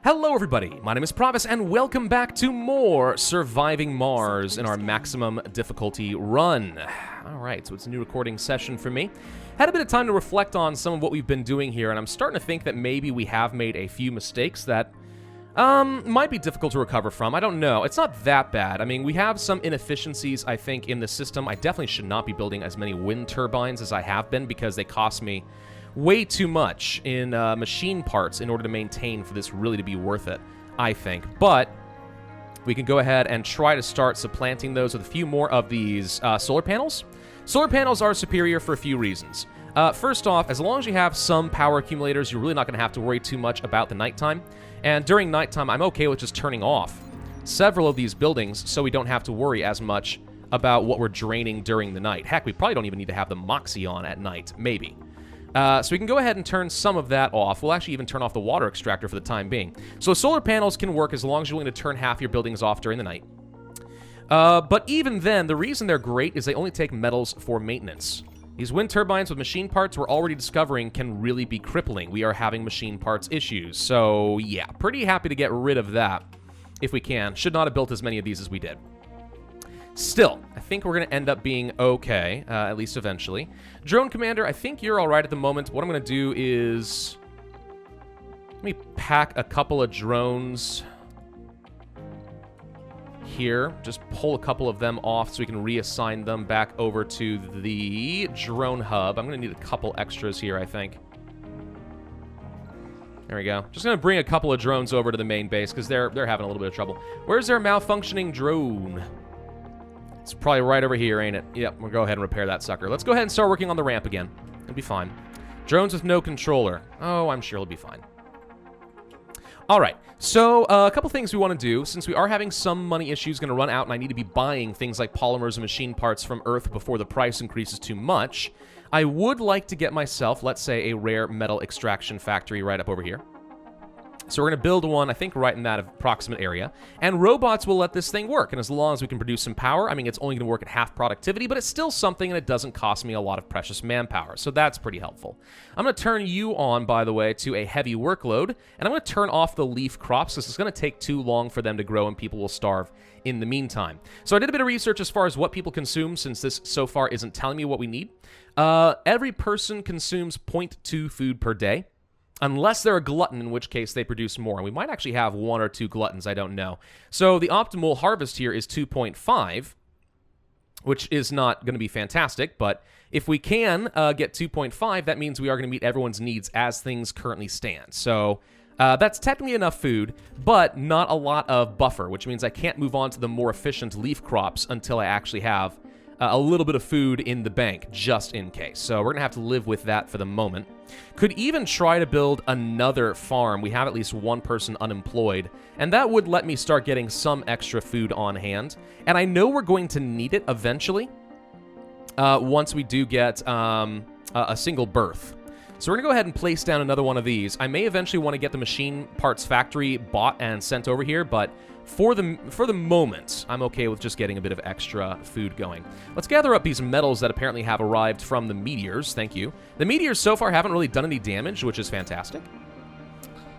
Hello everybody, my name is Pravus, and welcome back to more Surviving Mars in our maximum difficulty run. Alright, so it's a new recording session for me. Had a bit of time to reflect on some of what we've been doing here, and I'm starting to think that maybe we have made a few mistakes that might be difficult to recover from. I don't know. It's not that bad. I mean, we have some inefficiencies, I think, in the system. I definitely should not be building as many wind turbines as I have been because they cost me way too much in machine parts in order to maintain for this really to be worth it, I think. But we can go ahead and try to start supplanting those with a few more of these solar panels. Solar panels are superior for a few reasons. First off, as long as you have some power accumulators, you're really not going to have to worry too much about the nighttime. And during nighttime, I'm okay with just turning off several of these buildings so we don't have to worry as much about what we're draining during the night. Heck, we probably don't even need to have the Moxie on at night, maybe. So we can go ahead and turn some of that off. We'll actually even turn off the water extractor for the time being. So solar panels can work as long as you're willing to turn half your buildings off during the night. But even then, the reason they're great is they only take metals for maintenance. These wind turbines with machine parts we're already discovering can really be crippling. We are having machine parts issues. So yeah, pretty happy to get rid of that if we can. Should not have built as many of these as we did. Still, I think we're going to end up being okay, at least eventually. Drone Commander, I think you're all right at the moment. What I'm going to do is... let me pack a couple of drones here. Just pull a couple of them off so we can reassign them back over to the drone hub. I'm going to need a couple extras here, I think. There we go. Just going to bring a couple of drones over to the main base because they're having a little bit of trouble. Where's their malfunctioning drone? It's probably right over here, ain't it? Yep, we'll go ahead and repair that sucker. Let's go ahead and start working on the ramp again. It'll be fine. Drones with no controller. Oh, I'm sure it'll be fine. All right, so a couple things we want to do. Since we are having some money issues going to run out and I need to be buying things like polymers and machine parts from Earth before the price increases too much, I would like to get myself, let's say, a rare metal extraction factory right up over here. So we're going to build one, I think, right in that approximate area. And robots will let this thing work. And as long as we can produce some power, I mean, it's only going to work at half productivity, but it's still something and it doesn't cost me a lot of precious manpower. So that's pretty helpful. I'm going to turn you on, by the way, to a heavy workload. And I'm going to turn off the leaf crops because it's going to take too long for them to grow and people will starve in the meantime. So I did a bit of research as far as what people consume, since this so far isn't telling me what we need. Every person consumes 0.2 food per day. Unless they're a glutton, in which case they produce more. And we might actually have one or two gluttons, I don't know. So the optimal harvest here is 2.5, which is not going to be fantastic. But if we can get 2.5, that means we are going to meet everyone's needs as things currently stand. So that's technically enough food, but not a lot of buffer, which means I can't move on to the more efficient leaf crops until I actually have a little bit of food in the bank, just in case. So we're going to have to live with that for the moment. Could even try to build another farm. We have at least one person unemployed, and that would let me start getting some extra food on hand. And I know we're going to need it eventually, once we do get a single berth. So we're going to go ahead and place down another one of these. I may eventually want to get the machine parts factory bought and sent over here, but for the moment, I'm okay with just getting a bit of extra food going. Let's gather up these metals that apparently have arrived from the meteors. Thank you. The meteors so far haven't really done any damage, which is fantastic.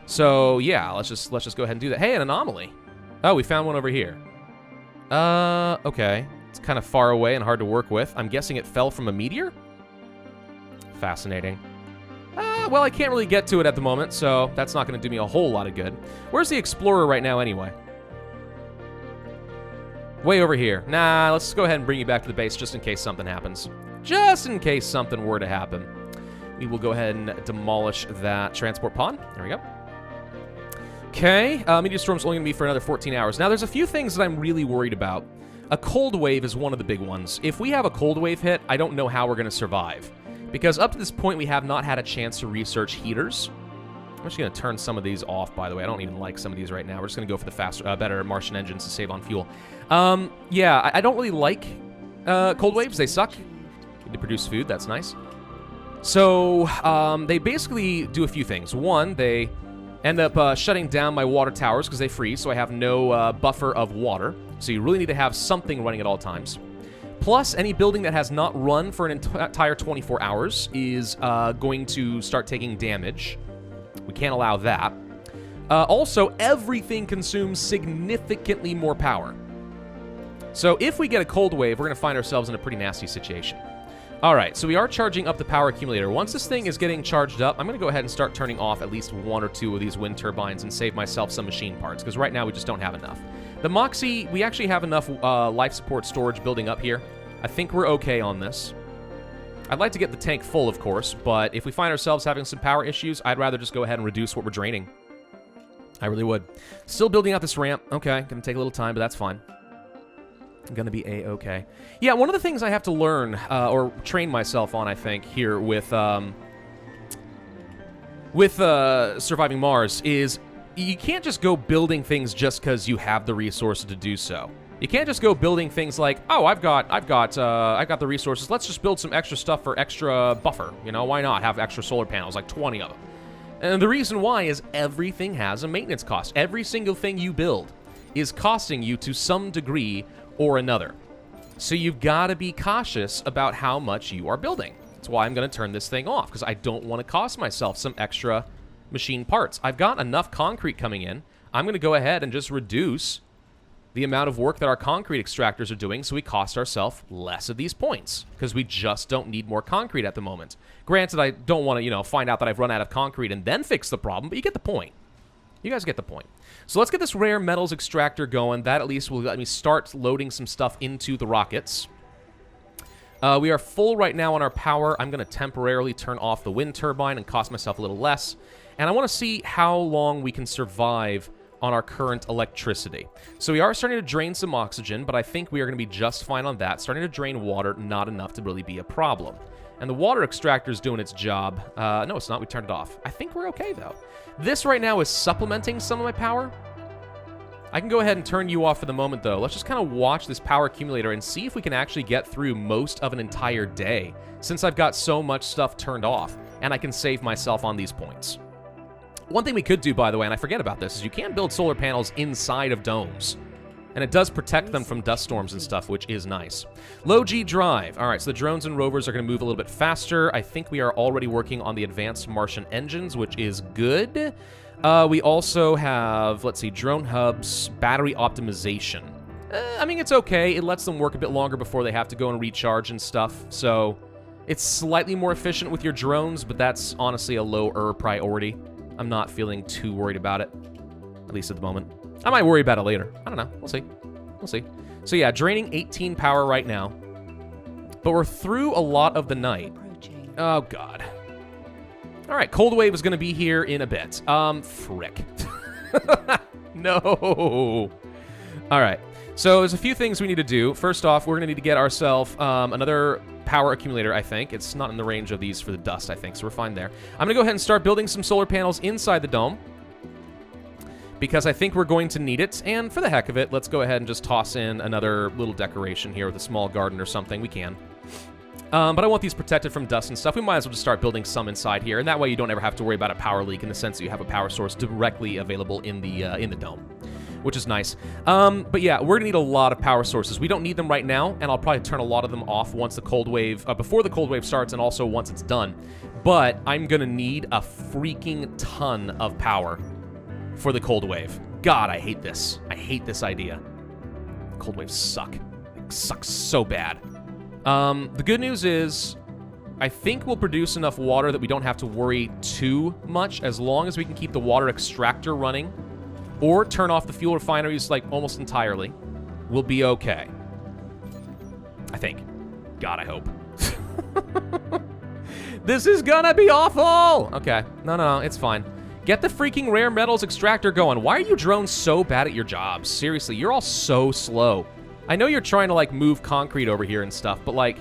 So yeah, let's just go ahead and do that. Hey, an anomaly. Oh, we found one over here. Okay. It's kind of far away and hard to work with. I'm guessing it fell from a meteor? Fascinating. Well, I can't really get to it at the moment, so that's not going to do me a whole lot of good. Where's the explorer right now anyway? Way over here. Nah, let's go ahead and bring you back to the base just in case something happens. Just in case something were to happen. We will go ahead and demolish that transport pod. There we go. Okay, meteor storm's only going to be for another 14 hours. Now, there's a few things that I'm really worried about. A cold wave is one of the big ones. If we have a cold wave hit, I don't know how we're going to survive. Because up to this point, we have not had a chance to research heaters. I'm just going to turn some of these off, by the way. I don't even like some of these right now. We're just going to go for the faster, better Martian engines to save on fuel. Yeah, I don't really like cold waves. They suck. Need to produce food. That's nice. So they basically do a few things. One, they end up shutting down my water towers because they freeze, so I have no buffer of water. So you really need to have something running at all times. Plus, any building that has not run for an entire 24 hours is going to start taking damage. We can't allow that. Also, everything consumes significantly more power. So if we get a cold wave, we're going to find ourselves in a pretty nasty situation. All right, so we are charging up the power accumulator. Once this thing is getting charged up, I'm going to go ahead and start turning off at least 1 or 2 of these wind turbines and save myself some machine parts, because right now we just don't have enough. The Moxie, we actually have enough life support storage building up here. I think we're okay on this. I'd like to get the tank full, of course, but if we find ourselves having some power issues, I'd rather just go ahead and reduce what we're draining. I really would. Still building out this ramp. Okay, gonna take a little time, but that's fine. I'm gonna be A-okay. Yeah, one of the things I have to learn, or train myself on, I think, here with Surviving Mars is you can't just go building things just because you have the resources to do so. You can't just go building things like, oh, I've got the resources. Let's just build some extra stuff for extra buffer. You know, why not have extra solar panels, like 20 of them? And the reason why is everything has a maintenance cost. Every single thing you build is costing you to some degree or another. So you've got to be cautious about how much you are building. That's why I'm going to turn this thing off, because I don't want to cost myself some extra machine parts. I've got enough concrete coming in. I'm going to go ahead and just reduce the amount of work that our concrete extractors are doing so we cost ourselves less of these points, because we just don't need more concrete at the moment. Granted, I don't want to, find out that I've run out of concrete and then fix the problem, but you get the point. You guys get the point. So let's get this rare metals extractor going. That at least will let me start loading some stuff into the rockets. We are full right now on our power. I'm going to temporarily turn off the wind turbine and cost myself a little less. And I want to see how long we can survive on our current electricity. So we are starting to drain some oxygen, but I think we are going to be just fine on that. Starting to drain water, not enough to really be a problem. And the water extractor is doing its job. No, it's not. We turned it off. I think we're okay, though. This right now is supplementing some of my power. I can go ahead and turn you off for the moment, though. Let's just kind of watch this power accumulator and see if we can actually get through most of an entire day, since I've got so much stuff turned off, and I can save myself on these points. One thing we could do, by the way, and I forget about this, is you can build solar panels inside of domes. And it does protect them from dust storms and stuff, which is nice. Low G drive. All right, so the drones and rovers are going to move a little bit faster. I think we are already working on the advanced Martian engines, which is good. We also have, let's see, drone hubs, battery optimization. I mean, it's okay. It lets them work a bit longer before they have to go and recharge and stuff. So it's slightly more efficient with your drones, but that's honestly a lower priority. I'm not feeling too worried about it, at least at the moment. I might worry about it later. I don't know. We'll see. We'll see. So yeah, draining 18 power right now. But we're through a lot of the night. Oh, God. All right, cold wave is going to be here in a bit. Frick. No. All right. So there's a few things we need to do. First off, we're going to need to get ourselves another power accumulator, I think. It's not in the range of these for the dust, I think, so we're fine there. I'm going to go ahead and start building some solar panels inside the dome, because I think we're going to need it. And for the heck of it, let's go ahead and just toss in another little decoration here with a small garden or something. We can. But I want these protected from dust and stuff. We might as well just start building some inside here, and that way you don't ever have to worry about a power leak in the sense that you have a power source directly available in the dome, which is nice. But yeah, we're gonna need a lot of power sources. We don't need them right now, and I'll probably turn a lot of them off once the cold wave, before the cold wave starts, and also once it's done. But I'm gonna need a freaking ton of power for the cold wave. God, I hate this. I hate this idea. Cold waves suck. It sucks so bad. The good news is, I think we'll produce enough water that we don't have to worry too much, as long as we can keep the water extractor running, or turn off the fuel refineries, like, almost entirely. We'll be okay. I think. God, I hope. This is gonna be awful! Okay. No, it's fine. Get the freaking rare metals extractor going. Why are you drones so bad at your jobs? Seriously, you're all so slow. I know you're trying to, like, move concrete over here and stuff, but, like,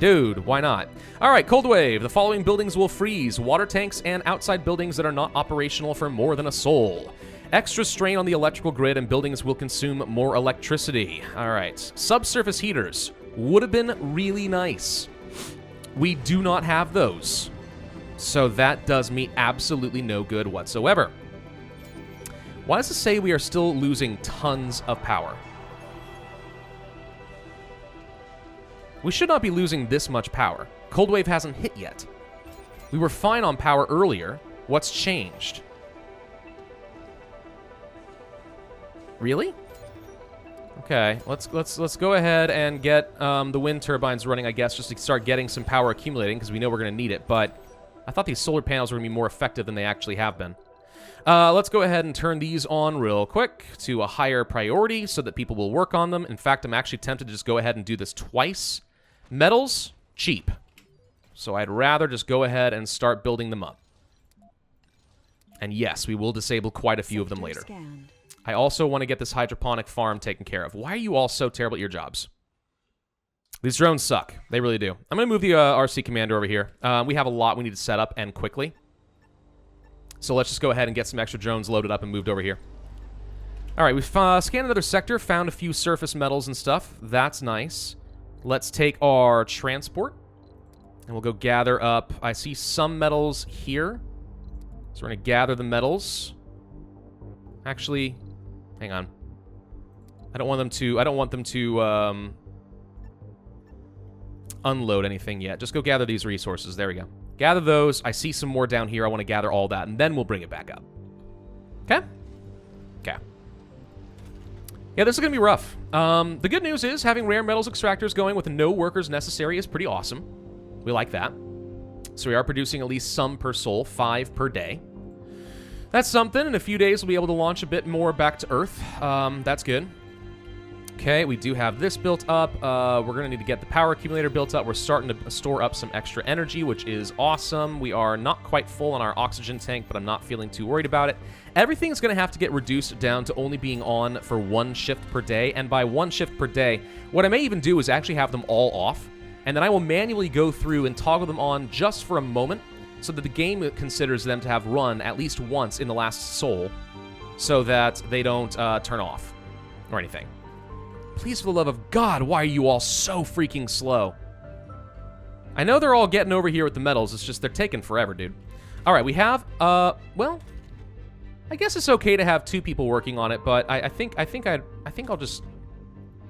dude, why not? All right, cold wave. The following buildings will freeze: water tanks and outside buildings that are not operational for more than a sol. Extra strain on the electrical grid, and buildings will consume more electricity. All right. Subsurface heaters would have been really nice. We do not have those. So that does me absolutely no good whatsoever. Why does it say we are still losing tons of power? We should not be losing this much power. Cold wave hasn't hit yet. We were fine on power earlier. What's changed? Really? Okay, let's go ahead and get the wind turbines running, I guess, just to start getting some power accumulating, because we know we're going to need it. But I thought these solar panels were going to be more effective than they actually have been. Let's go ahead and turn these on real quick to a higher priority so that people will work on them. In fact, I'm actually tempted to just go ahead and do this twice. Metals, cheap. So I'd rather just go ahead and start building them up. And yes, we will disable quite a few of them later. I also want to get this hydroponic farm taken care of. Why are you all so terrible at your jobs? These drones suck. They really do. I'm going to move the RC commander over here. We have a lot we need to set up, and quickly. So let's just go ahead and get some extra drones loaded up and moved over here. All right, we've scanned another sector, found a few surface metals and stuff. That's nice. Let's take our transport, and we'll go gather up. I see some metals here. So we're going to gather the metals. Actually, hang on. I don't want them to unload anything yet. Just go gather these resources. There we go. Gather those. I see some more down here. I want to gather all that, and then we'll bring it back up. Okay? Okay. Yeah, this is going to be rough. The good news is having rare metals extractors going with no workers necessary is pretty awesome. We like that. So we are producing at least some per soul, 5 per day. That's something. In a few days, we'll be able to launch a bit more back to Earth. That's good. Okay, we do have this built up. We're going to need to get the power accumulator built up. We're starting to store up some extra energy, which is awesome. We are not quite full on our oxygen tank, but I'm not feeling too worried about it. Everything's going to have to get reduced down to only being on for 1 shift per day. And by 1 shift per day, what I may even do is actually have them all off. And then I will manually go through and toggle them on just for a moment, so that the game considers them to have run at least once in the last soul, so that they don't turn off or anything. Please, for the love of God, why are you all so freaking slow? I know they're all getting over here with the metals. It's just they're taking forever, dude. All right, we have, well, I guess it's okay to have 2 people working on it, but I think I'll just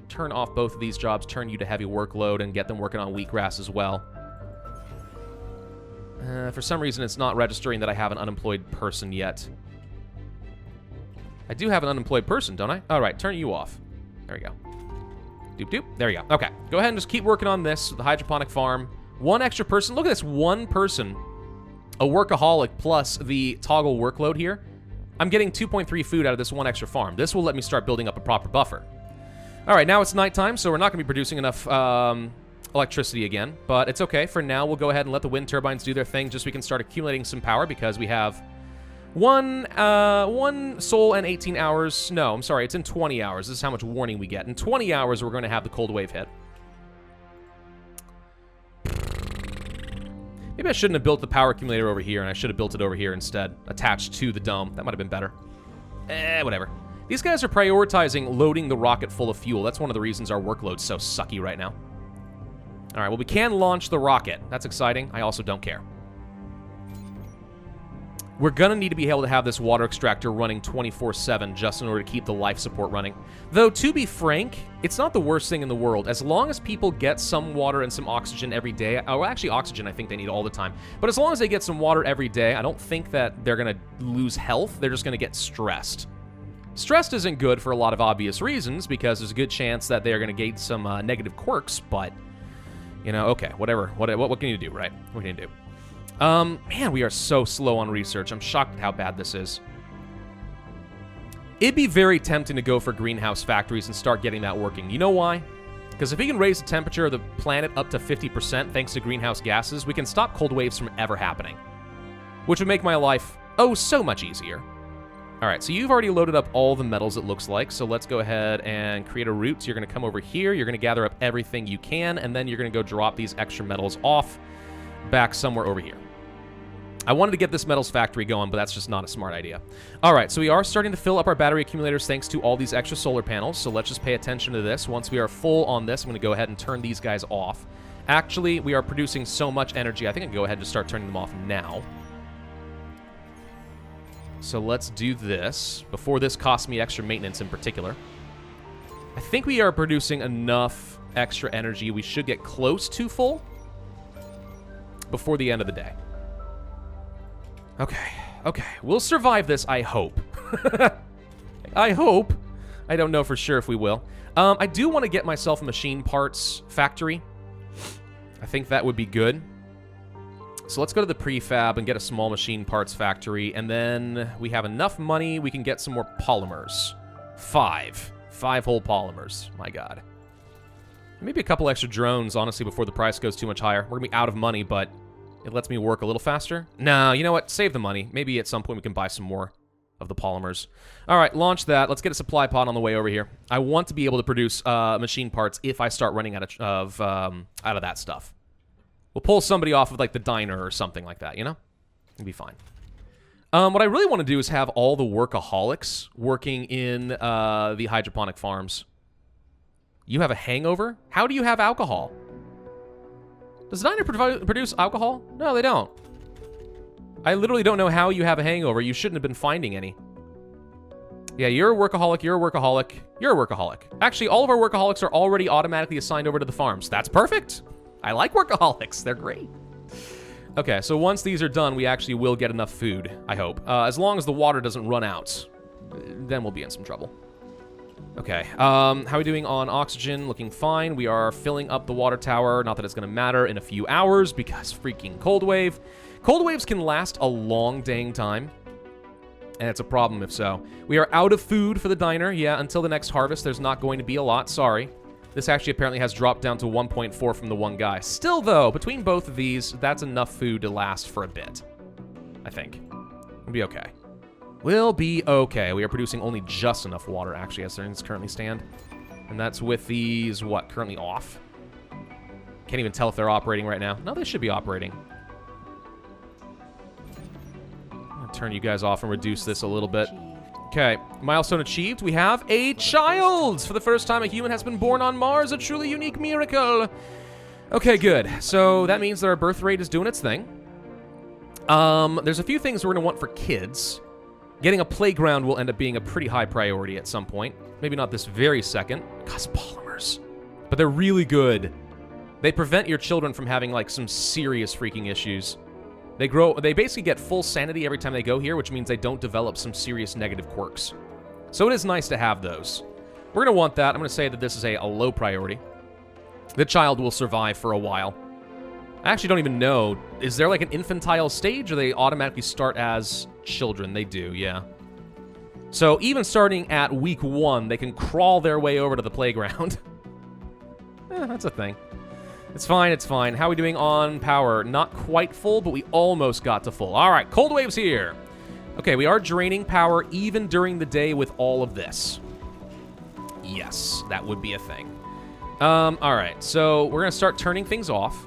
turn off both of these jobs, turn you to heavy workload, and get them working on wheatgrass as well. For some reason, it's not registering that I have an unemployed person yet. I do have an unemployed person, don't I? All right, turn you off. There we go. Doop, doop. There we go. Okay, go ahead and just keep working on this, the hydroponic farm. 1 extra person. Look at this, 1 person. A workaholic plus the toggle workload here. I'm getting 2.3 food out of this 1 extra farm. This will let me start building up a proper buffer. All right, now it's nighttime, so we're not going to be producing enough electricity again, but it's okay. For now, we'll go ahead and let the wind turbines do their thing just so we can start accumulating some power, because we have one soul and 18 hours. No, I'm sorry, it's in 20 hours. This is how much warning we get. In 20 hours, we're going to have the cold wave hit. Maybe I shouldn't have built the power accumulator over here, and I should have built it over here instead, attached to the dome. That might have been better. Whatever. These guys are prioritizing loading the rocket full of fuel. That's one of the reasons our workload's so sucky right now. All right, well, we can launch the rocket. That's exciting. I also don't care. We're going to need to be able to have this water extractor running 24/7 just in order to keep the life support running. Though, to be frank, it's not the worst thing in the world. As long as people get some water and some oxygen every day, well, actually, oxygen I think they need all the time. But as long as they get some water every day, I don't think that they're going to lose health. They're just going to get stressed. Stressed isn't good for a lot of obvious reasons, because there's a good chance that they're going to gain some negative quirks, but... You know, okay, whatever. What can you do, right? What can you do? Man, we are so slow on research. I'm shocked at how bad this is. It'd be very tempting to go for greenhouse factories and start getting that working. You know why? Because if we can raise the temperature of the planet up to 50% thanks to greenhouse gases, we can stop cold waves from ever happening. Which would make my life, oh, so much easier. All right, so you've already loaded up all the metals, it looks like, so let's go ahead and create a route. So you're going to come over here, you're going to gather up everything you can, and then you're going to go drop these extra metals off back somewhere over here. I wanted to get this metals factory going, but that's just not a smart idea. All right, so we are starting to fill up our battery accumulators thanks to all these extra solar panels, so let's just pay attention to this. Once we are full on this, I'm going to go ahead and turn these guys off. Actually, we are producing so much energy, I think I can go ahead and just start turning them off now. So let's do this, before this costs me extra maintenance in particular. I think we are producing enough extra energy. We should get close to full before the end of the day. Okay. We'll survive this, I hope. I hope. I don't know for sure if we will. I do want to get myself a machine parts factory. I think that would be good. So let's go to the prefab and get a small machine parts factory, and then we have enough money, we can get some more polymers. 5 whole polymers. My God. Maybe a couple extra drones, honestly, before the price goes too much higher. We're going to be out of money, but it lets me work a little faster. No, you know what? Save the money. Maybe at some point we can buy some more of the polymers. All right, launch that. Let's get a supply pod on the way over here. I want to be able to produce machine parts if I start running out of that stuff. We'll pull somebody off of, like, the diner or something like that, you know? It'll be fine. What I really want to do is have all the workaholics working in the hydroponic farms. You have a hangover? How do you have alcohol? Does the diner produce alcohol? No, they don't. I literally don't know how you have a hangover. You shouldn't have been finding any. Yeah, you're a workaholic, you're a workaholic, you're a workaholic. Actually, all of our workaholics are already automatically assigned over to the farms. That's perfect. I like workaholics. They're great. Okay, so once these are done, we actually will get enough food, I hope. As long as the water doesn't run out, then we'll be in some trouble. Okay, how are we doing on oxygen? Looking fine. We are filling up the water tower. Not that it's going to matter in a few hours because freaking cold wave. Cold waves can last a long dang time, and it's a problem if so. We are out of food for the diner. Yeah, until the next harvest, there's not going to be a lot. Sorry. This actually apparently has dropped down to 1.4 from the one guy. Still, though, between both of these, that's enough food to last for a bit. I think. We'll be okay. We'll be okay. We are producing only just enough water, actually, as things currently stand. And that's with these, what, currently off? Can't even tell if they're operating right now. No, they should be operating. I'm gonna turn you guys off and reduce this a little bit. Okay, milestone achieved. We have a child! For the first time, a human has been born on Mars, a truly unique miracle. Okay, good. So that means that our birth rate is doing its thing. There's a few things we're gonna want for kids. Getting a playground will end up being a pretty high priority at some point. Maybe not this very second. Gosh, polymers. But they're really good. They prevent your children from having, like, some serious freaking issues. They basically get full sanity every time they go here, which means they don't develop some serious negative quirks. So it is nice to have those. We're going to want that. I'm going to say that this is a low priority. The child will survive for a while. I actually don't even know. Is there like an infantile stage, or they automatically start as children? They do, yeah. So even starting at week 1, they can crawl their way over to the playground. That's a thing. It's fine, it's fine. How are we doing on power? Not quite full, but we almost got to full. All right, cold wave's here. Okay, we are draining power even during the day with all of this. Yes, that would be a thing. All right, so we're going to start turning things off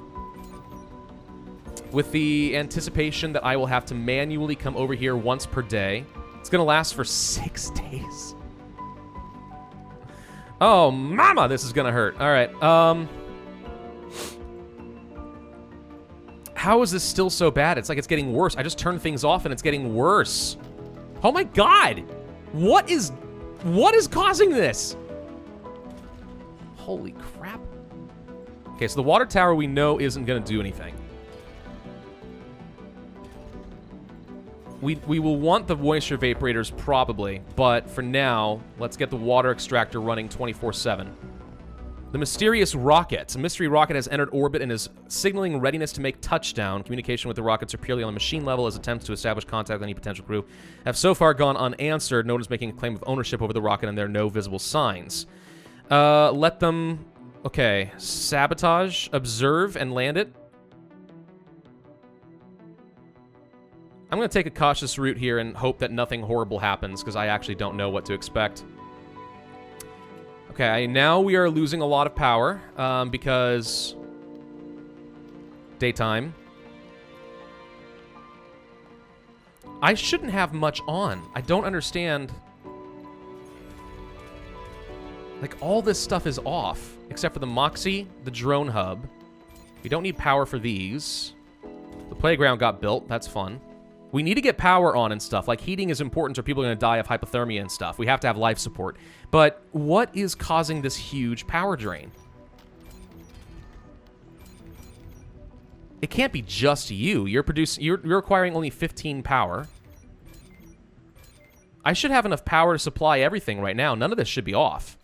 with the anticipation that I will have to manually come over here once per day. It's going to last for 6 days. Oh, mama, this is going to hurt. All right, how is this still so bad? It's like it's getting worse. I just turned things off and it's getting worse. Oh my God. What is causing this? Holy crap. Okay, so the water tower we know isn't going to do anything. We will want the moisture evaporators probably, but for now, let's get the water extractor running 24/7. The mysterious rocket. A mystery rocket has entered orbit and is signaling readiness to make touchdown. Communication with the rockets are purely on the machine level, as attempts to establish contact with any potential crew have so far gone unanswered. No one is making a claim of ownership over the rocket, and there are no visible signs. Let them... Okay. Sabotage, observe, and land it. I'm going to take a cautious route here and hope that nothing horrible happens, because I actually don't know what to expect. Okay, now we are losing a lot of power, because... daytime. I shouldn't have much on. I don't understand. Like, all this stuff is off, except for the Moxie, the drone hub. We don't need power for these. The playground got built. That's fun. We need to get power on and stuff. Like, heating is important or people are going to die of hypothermia and stuff. We have to have life support. But what is causing this huge power drain? It can't be just you. You're requiring only 15 power. I should have enough power to supply everything right now. None of this should be off.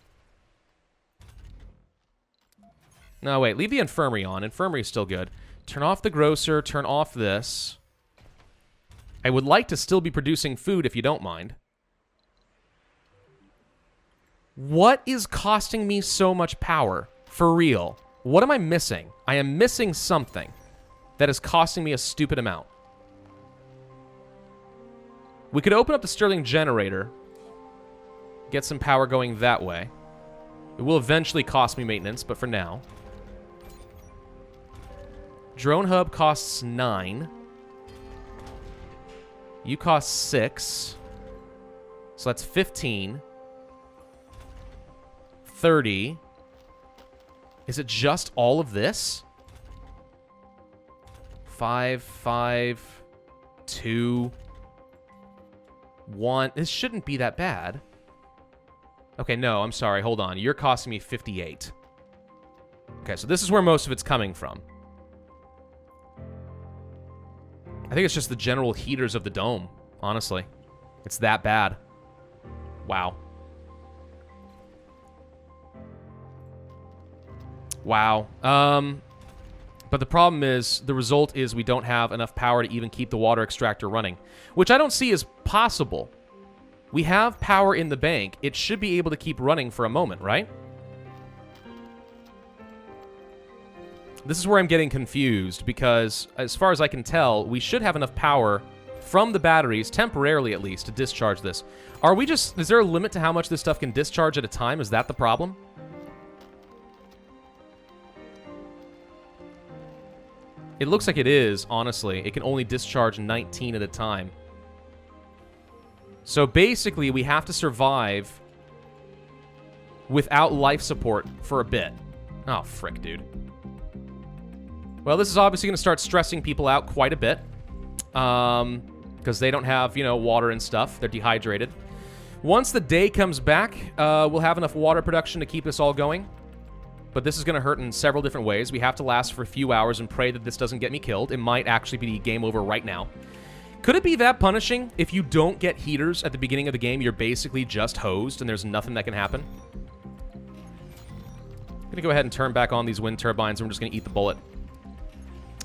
No, wait. Leave the infirmary on. Infirmary is still good. Turn off the grocer. Turn off this. I would like to still be producing food if you don't mind. What is costing me so much power? For real. What am I missing? I am missing something that is costing me a stupid amount. We could open up the Stirling generator. Get some power going that way. It will eventually cost me maintenance, but for now. Drone hub costs 9. You cost 6. So that's 15. 30. Is it just all of this? 5, 5, 2, 1. This shouldn't be that bad. Okay, no, I'm sorry. Hold on. You're costing me 58. Okay, so this is where most of it's coming from. I think it's just the general heaters of the dome, honestly. It's that bad. Wow. Wow. But the problem is, the result is we don't have enough power to even keep the water extractor running, which I don't see as possible. We have power in the bank. It should be able to keep running for a moment, right? This is where I'm getting confused, because as far as I can tell, we should have enough power from the batteries, temporarily at least, to discharge this. Are we just... Is there a limit to how much this stuff can discharge at a time? Is that the problem? It looks like it is, honestly. It can only discharge 19 at a time. So basically, we have to survive without life support for a bit. Oh, frick, dude. Well, this is obviously going to start stressing people out quite a bit. Because they don't have, you know, water and stuff. They're dehydrated. Once the day comes back, we'll have enough water production to keep this all going. But this is going to hurt in several different ways. We have to last for a few hours and pray that this doesn't get me killed. It might actually be game over right now. Could it be that punishing? If you don't get heaters at the beginning of the game, you're basically just hosed and there's nothing that can happen? I'm going to go ahead and turn back on these wind turbines and we're just going to eat the bullet.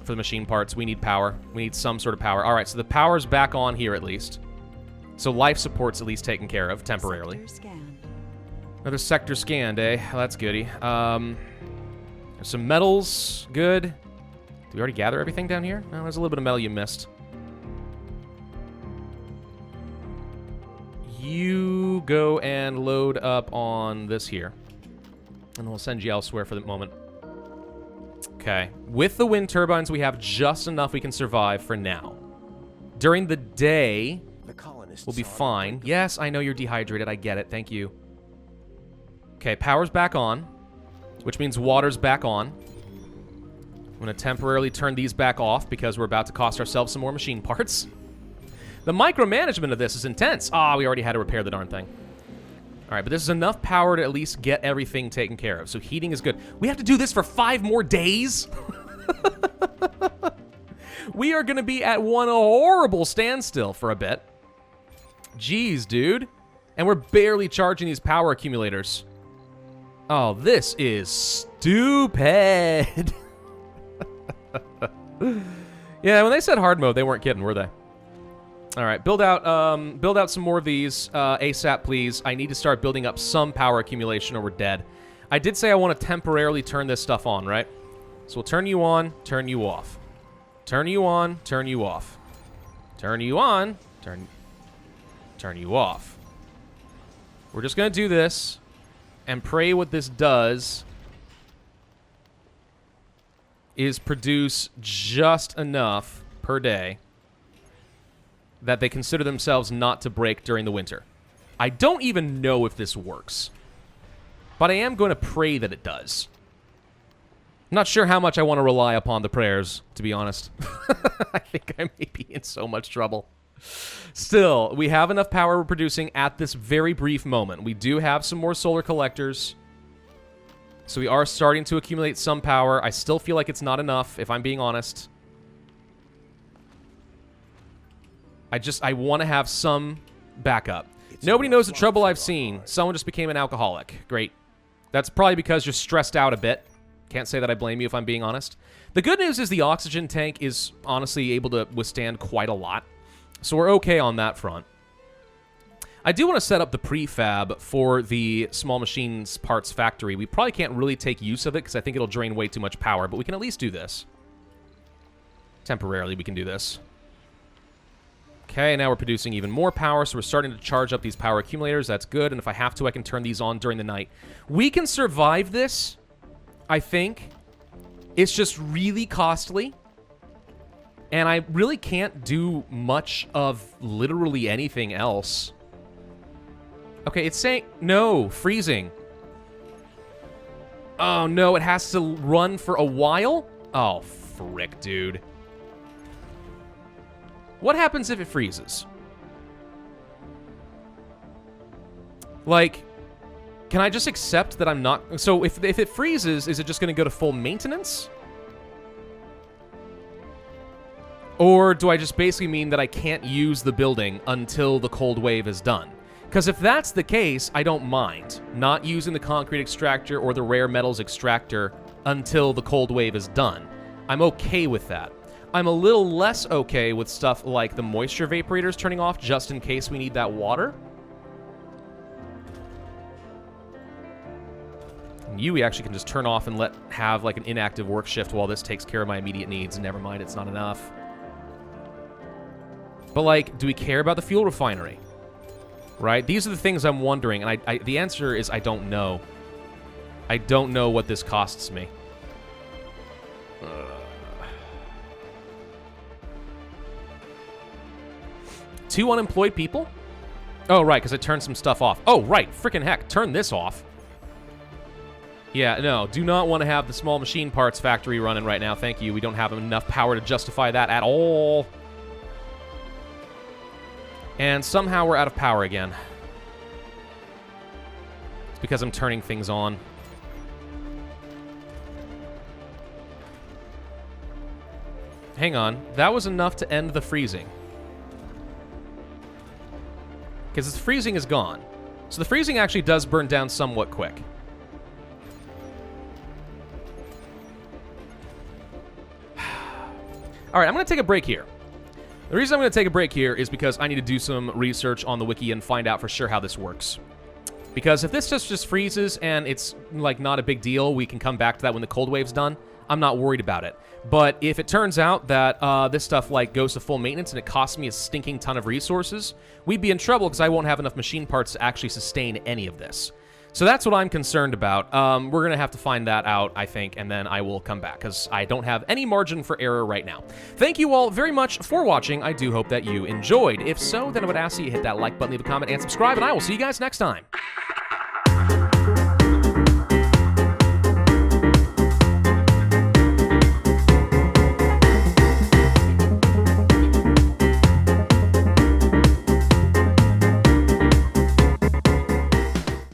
For the machine parts, we need power. We need some sort of power. All right, so the power's back on here at least. So life support's at least taken care of temporarily. Another sector scanned, eh? Well, that's goody. There's some metals. Good. Did we already gather everything down here? No, there's a little bit of metal you missed. You go and load up on this here. And we'll send you elsewhere for the moment. Okay. With the wind turbines, we have just enough we can survive for now. During the day, we'll be fine. Yes, I know you're dehydrated. I get it. Thank you. Okay, power's back on, which means water's back on. I'm going to temporarily turn these back off because we're about to cost ourselves some more machine parts. The micromanagement of this is intense. Ah, we already had to repair the darn thing. All right, but this is enough power to at least get everything taken care of. So heating is good. We have to do this for 5 more days? We are going to be at one horrible standstill for a bit. Jeez, dude. And we're barely charging these power accumulators. Oh, this is stupid. Yeah, when they said hard mode, they weren't kidding, were they? All right, build out some more of these ASAP, please. I need to start building up some power accumulation or we're dead. I did say I want to temporarily turn this stuff on, right? So we'll turn you on, turn you off. Turn you on, turn you off. Turn you on, turn you off. We're just going to do this and pray what this does is produce just enough per day that they consider themselves not to break during the winter. I don't even know if this works, but I am going to pray that it does. I'm not sure how much I want to rely upon the prayers, to be honest. I think I may be in so much trouble. Still, we have enough power we're producing at this very brief moment. We do have some more solar collectors, so we are starting to accumulate some power. I still feel like it's not enough, if I'm being honest. I want to have some backup. Nobody knows the trouble I've seen. Someone just became an alcoholic. Great. That's probably because you're stressed out a bit. Can't say that I blame you if I'm being honest. The good news is the oxygen tank is honestly able to withstand quite a lot. So we're okay on that front. I do want to set up the prefab for the small machines parts factory. We probably can't really take use of it because I think it'll drain way too much power, but we can at least do this. Temporarily, we can do this. Okay, now we're producing even more power, so we're starting to charge up these power accumulators. That's good, and if I have to, I can turn these on during the night. We can survive this, I think. It's just really costly. And I really can't do much of literally anything else. Okay, it's saying... No, freezing. Oh, no, it has to run for a while? Oh, frick, dude. What happens if it freezes? Like, can I just accept that I'm not... So if it freezes, is it just going to go to full maintenance? Or do I just basically mean that I can't use the building until the cold wave is done? Because if that's the case, I don't mind not using the concrete extractor or the rare metals extractor until the cold wave is done. I'm okay with that. I'm a little less okay with stuff like the moisture vaporators turning off just in case we need that water. And we actually can just turn off and have like an inactive work shift while this takes care of my immediate needs. Never mind, it's not enough. But like, do we care about the fuel refinery? Right? These are the things I'm wondering, and the answer is I don't know. I don't know what this costs me. 2 unemployed people? Oh, right, because I turned some stuff off. Oh, right, frickin' heck, turn this off. Yeah, no, do not want to have the small machine parts factory running right now, thank you. We don't have enough power to justify that at all. And somehow we're out of power again. It's because I'm turning things on. Hang on, that was enough to end the freezing. Because the freezing is gone. So the freezing actually does burn down somewhat quick. Alright, I'm going to take a break here. The reason I'm going to take a break here is because I need to do some research on the wiki and find out for sure how this works. Because if this just freezes and it's like not a big deal, we can come back to that when the cold wave's done. I'm not worried about it. But if it turns out that this stuff like goes to full maintenance and it costs me a stinking ton of resources, we'd be in trouble because I won't have enough machine parts to actually sustain any of this. So that's what I'm concerned about. We're going to have to find that out, I think, and then I will come back because I don't have any margin for error right now. Thank you all very much for watching. I do hope that you enjoyed. If so, then I would ask you to hit that like button, leave a comment, and subscribe, and I will see you guys next time.